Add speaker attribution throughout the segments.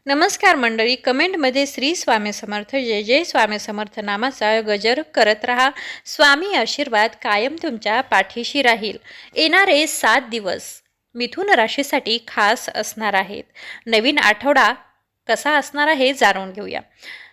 Speaker 1: नमस्कार मंडळी, कमेंटमध्ये श्री स्वामी समर्थ जय जय स्वामी समर्थ नामाचा गजर करत राहा. स्वामी आशीर्वाद कायम तुमच्या पाठीशी राहील. येणारे 7 दिवस मिथुन राशीसाठी खास असणार आहेत. नवीन आठवडा कसा असणार आहे जाणून घेऊया.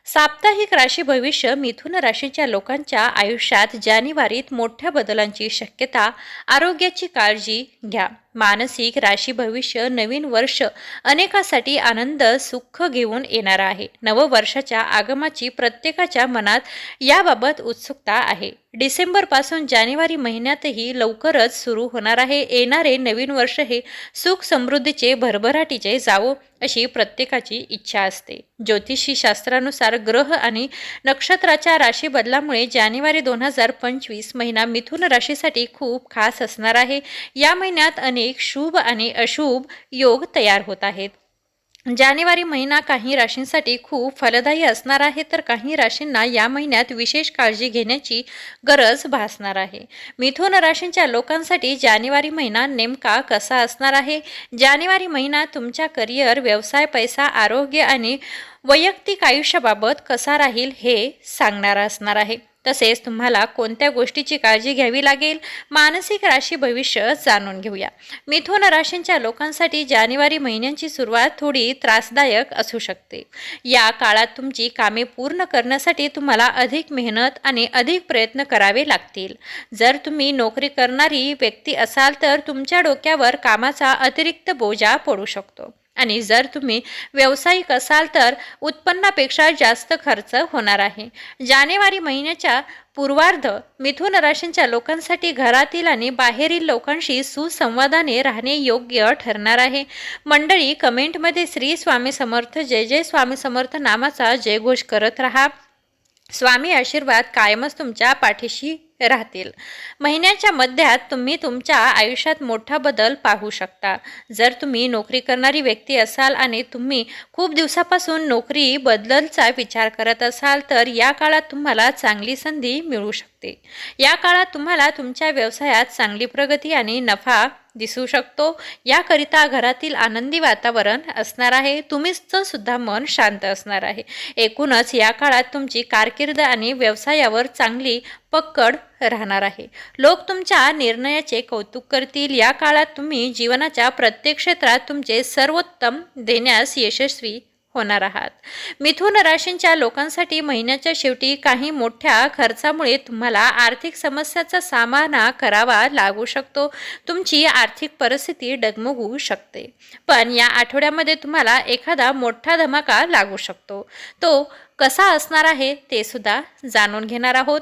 Speaker 1: साप्ताहिक राशी भविष्य. मिथुन राशीच्या लोकांच्या आयुष्यात जानेवारीत मोठ्या बदलांची शक्यता. आरोग्याची काळजी घ्या. मानसिक राशी भविष्य. नवीन वर्ष अनेकांसाठी आनंद सुख घेऊन येणार आहे. नववर्षाच्या आगमनाची प्रत्येकाच्या मनात याबाबत उत्सुकता आहे. डिसेंबरपासून जानेवारी महिन्यातही लवकरच सुरू होणार आहे. येणारे नवीन वर्ष हे सुख समृद्धीचे भरभराटीचे जावो अशी प्रत्येकाची इच्छा असते. ज्योतिषी शास्त्रानुसार ग्रह आणि नक्षत्राच्या राशी बदलामुळे जानेवारी 2025 महिना मिथुन राशीसाठी खूप खास असणार आहे. या महिन्यात अनेक शुभ आणि अशुभ योग तयार होत आहेत. जानेवारी महिना काही राशींसाठी खूप फलदायी असणार आहे, तर काही राशींना या महिन्यात विशेष काळजी घेण्याची गरज भासणार आहे. मिथुन राशींच्या लोकांसाठी जानेवारी महिना नेमका कसा असणार आहे? जानेवारी महिना तुमच्या करिअर, व्यवसाय, पैसा, आरोग्य आणि वैयक्तिक आयुष्याबाबत कसा राहील हे सांगणारा असणार आहे. तसेच तुम्हाला कोणत्या गोष्टीची काळजी घ्यावी लागेल. मानसिक राशी भविष्य जाणून घेऊया. मिथुन राशींच्या लोकांसाठी जानेवारी महिन्याची सुरुवात थोडी त्रासदायक असू शकते. या काळात तुमची कामे पूर्ण करण्यासाठी तुम्हाला अधिक मेहनत आणि अधिक प्रयत्न करावे लागतील. जर तुम्ही नोकरी करणारी व्यक्ती असाल तर तुमच्या डोक्यावर कामाचा अतिरिक्त बोजा पडू शकतो. आणि जर तुम्ही व्यावसायिक असाल तर उत्पन्नापेक्षा जास्त खर्च होणार आहे. जानेवारी महिन्याच्या पूर्वार्ध मिथुन राशींच्या लोकांसाठी घरातील आणि बाहेरील लोकांशी सुसंवादाने राहणे योग्य ठरणार आहे. मंडळी, कमेंटमध्ये श्री स्वामी समर्थ जय जय स्वामी समर्थ नामाचा जयघोष करत राहा. स्वामी आशीर्वाद कायमच तुमच्या पाठीशी राहतील. महिन्याच्या मध्यात तुम्ही तुमच्या आयुष्यात मोठा बदल पाहू शकता. जर तुम्ही नोकरी करणारी व्यक्ती असाल आणि तुम्ही खूप दिवसापासून नोकरी बदलचा विचार करत असाल तर या काळात तुम्हाला चांगली संधी मिळू शकते. या काळात तुम्हाला तुमच्या व्यवसायात चांगली प्रगती आणि नफा दिसू शकतो. याकरिता घरातील आनंदी वातावरण असणार आहे. तुमचं सुद्धा मन शांत असणार आहे. एकूणच या काळात तुमची कारकीर्द आणि व्यवसायावर चांगली पकड राहणार आहे. लोक तुमच्या निर्णयाचे कौतुक करतील. या काळात तुम्ही जीवनाच्या प्रत्येक क्षेत्रात तुमचे सर्वोत्तम देण्यास यशस्वी होणार आहात. मिथुन राशींच्या लोकांसाठी महिन्याच्या शेवटी काही मोठ्या खर्चामुळे तुम्हाला आर्थिक समस्याचा सामना करावा लागू शकतो. तुमची आर्थिक परिस्थिती डगमगू शकते. पण या आठवड्यामध्ये तुम्हाला एखादा मोठा धमाका लागू शकतो. तो कसा असणार आहे ते सुद्धा जाणून घेणार आहोत.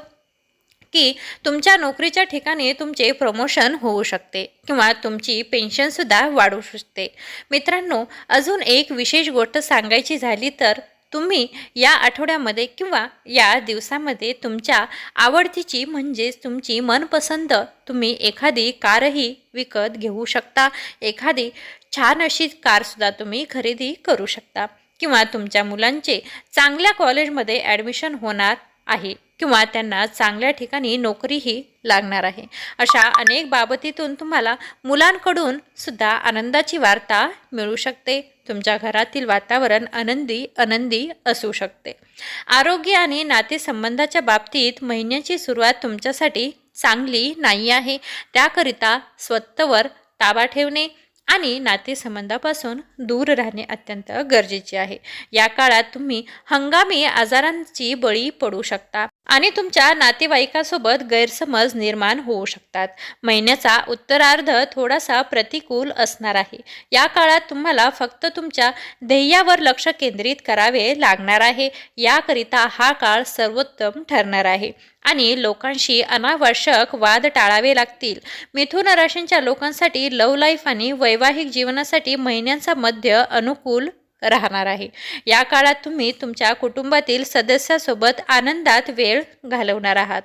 Speaker 1: की तुमच्या नोकरीच्या ठिकाणी तुमचे प्रमोशन होऊ शकते किंवा तुमची पेन्शनसुद्धा वाढू शकते. मित्रांनो, अजून एक विशेष गोष्ट सांगायची झाली तर तुम्ही या आठवड्यामध्ये किंवा या दिवसामध्ये तुमच्या आवडतीची म्हणजेच तुमची मनपसंत तुम्ही एखादी कारही विकत घेऊ शकता. एखादी छान अशी कारसुद्धा तुम्ही खरेदी करू शकता. किंवा तुमच्या मुलांचे चांगल्या कॉलेजमध्ये ॲडमिशन होणार आहे किंवा त्यांना चांगल्या ठिकाणी नोकरीही लागणार आहे. अशा अनेक बाबतीतून तुम्हाला मुलांकडून सुद्धा आनंदाची वार्ता मिळू शकते. तुमच्या घरातील वातावरण आनंदी असू शकते. आरोग्य आणि नातेसंबंधाच्या बाबतीत महिन्याची सुरुवात तुमच्यासाठी चांगली नाही आहे. त्याकरिता स्वतःवर ताबा ठेवणे आणि नातेसंबंधापासून दूर राहणे अत्यंत गरजेचे आहे. या काळात तुम्ही हंगामी आजारांची बळी पडू शकता आणि तुमच्या नातेवाईकांसोबत गैरसमज निर्माण होऊ शकतात. महिन्याचा उत्तरार्ध थोडासा प्रतिकूल असणार आहे. या काळात तुम्हाला फक्त तुमच्या ध्येयावर लक्ष केंद्रित करावे लागणार आहे. याकरिता हा काळ सर्वोत्तम ठरणार आहे आणि लोकांशी अनावश्यक वाद टाळावे लागतील. मिथुन राशींच्या लोकांसाठी लव्ह लाईफ आणि वैवाहिक जीवनासाठी महिन्यांचा मध्य अनुकूल राहणार आहे. या काळात तुम्ही तुमच्या कुटुंबातील सदस्यासोबत आनंदात वेळ घालवणार आहात.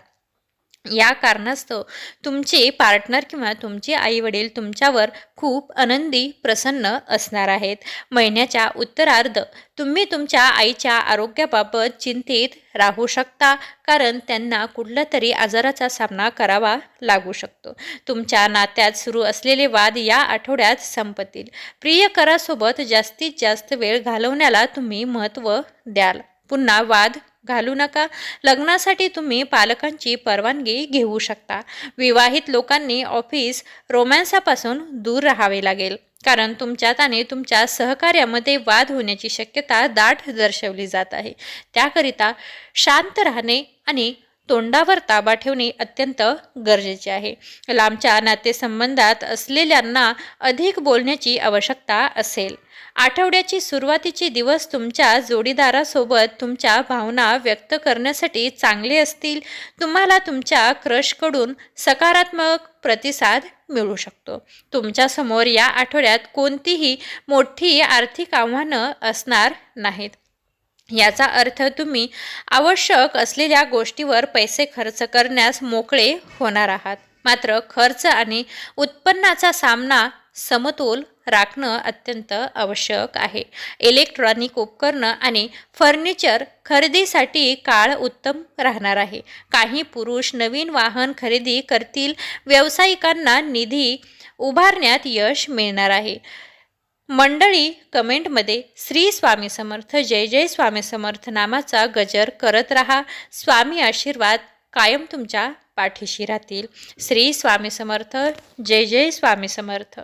Speaker 1: या कारणास्तव तुमचे पार्टनर किंवा तुमचे आई-वडील तुमच्यावर खूप आनंदी, प्रसन्न असणार आहेत. महिन्याच्या उत्तरार्ध तुम्ही तुमच्या आईच्या आरोग्याबाबत चिंतित राहू शकता, कारण त्यांना कुठल्यातरी आजाराचा सामना करावा लागू शकतो. तुमच्या नात्यात सुरू असलेले वाद या आठवड्यात संपतील. प्रियकरासोबत जास्तीत जास्त वेळ घालवण्याला तुम्ही महत्त्व द्याल. पुन्हा वाद घालू नका. लग्नासाठी तुम्ही पालकांची परवानगी घेऊ शकता. विवाहित लोकांनी ऑफिस रोमॅन्सपासून दूर राहावे लागेल, कारण तुमच्यात आणि तुमच्या सहकार्यामध्ये वाद होण्याची शक्यता दाट दर्शवली जात आहे. त्याकरिता शांत राहणे आणि तोंडावर ताबा ठेवणे अत्यंत गरजेचे आहे. लांबच्या नातेसंबंधात असलेल्यांना अधिक बोलण्याची आवश्यकता असेल. आठवड्याची सुरुवातीचे दिवस तुमच्या जोडीदारासोबत तुमच्या भावना व्यक्त करण्यासाठी चांगले असतील. तुम्हाला तुमच्या क्रशकडून सकारात्मक प्रतिसाद मिळू शकतो. तुमच्यासमोर या आठवड्यात कोणतीही मोठी आर्थिक आव्हानं असणार नाहीत. याचा अर्थ तुम्ही आवश्यक असलेल्या गोष्टीवर पैसे खर्च करण्यास मोकळे होणार आहात. मात्र खर्च आणि उत्पन्नाचा समतोल राखणं अत्यंत आवश्यक आहे. इलेक्ट्रॉनिक उपकरणं आणि फर्निचर खरेदीसाठी काळ उत्तम राहणार आहे. काही पुरुष नवीन वाहन खरेदी करतील. व्यावसायिकांना निधी उभारण्यात यश मिळणार आहे. मंडळी, कमेंटमध्ये श्री स्वामी समर्थ, जय जय स्वामी समर्थ नामाचा गजर करत राहा. स्वामी आशीर्वाद कायम तुमच्या पाठीशी राहतील. श्री स्वामी समर्थ, जय जय स्वामी समर्थ.